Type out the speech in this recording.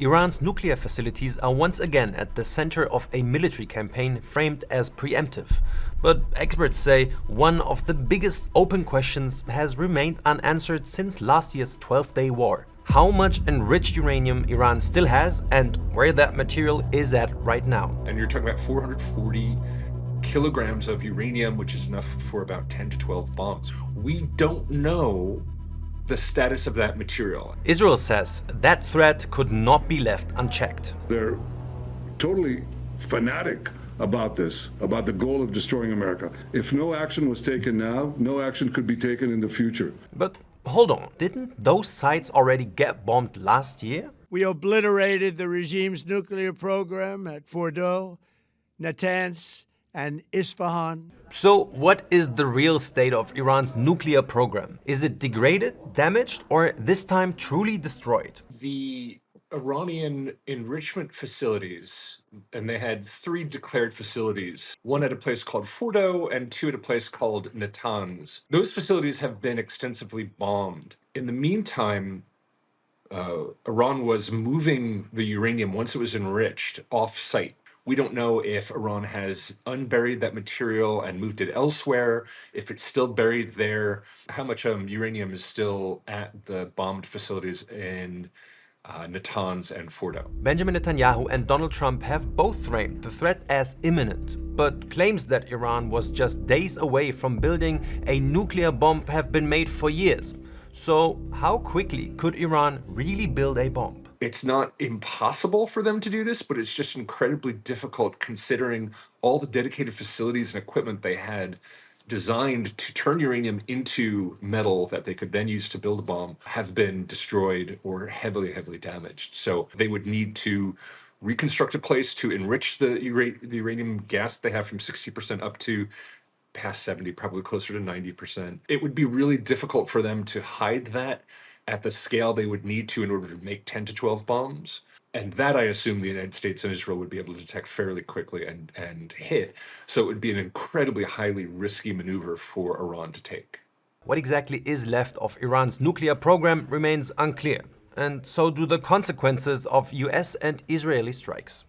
Iran's nuclear facilities are once again at the center of a military campaign framed as preemptive. But experts say one of the biggest open questions has remained unanswered since last year's 12-day war. How much enriched uranium Iran still has and where that material is at right now. And you're talking about 440 kilograms of uranium, which is enough for about 10 to 12 bombs. We don't know the status of that material. Israel says that threat could not be left unchecked. They're totally fanatic about this, about the goal of destroying America. If no action was taken now, no action could be taken in the future. But hold on, didn't those sites already get bombed last year? We obliterated the regime's nuclear program at Fordow, Natanz, and Isfahan. So what is the real state of Iran's nuclear program? Is it degraded, damaged, or this time truly destroyed? The Iranian enrichment facilities, and they had 3 declared facilities, one at a place called Fordow and 2 at a place called Natanz. Those facilities have been extensively bombed. In the meantime, Iran was moving the uranium once it was enriched off-site. We don't know if Iran has unburied that material and moved it elsewhere, if it's still buried there, how much uranium is still at the bombed facilities in Natanz and Fordow. Benjamin Netanyahu and Donald Trump have both framed the threat as imminent, but claims that Iran was just days away from building a nuclear bomb have been made for years. So how quickly could Iran really build a bomb? It's not impossible for them to do this, but it's just incredibly difficult considering all the dedicated facilities and equipment they had designed to turn uranium into metal that they could then use to build a bomb have been destroyed or heavily, heavily damaged. So they would need to reconstruct a place to enrich the uranium gas they have from 60% up to past 70, probably closer to 90%. It would be really difficult for them to hide that at the scale they would need to in order to make 10 to 12 bombs. And that, I assume, the United States and Israel would be able to detect fairly quickly and hit. So it would be an incredibly highly risky maneuver for Iran to take. What exactly is left of Iran's nuclear program remains unclear, and so do the consequences of US and Israeli strikes.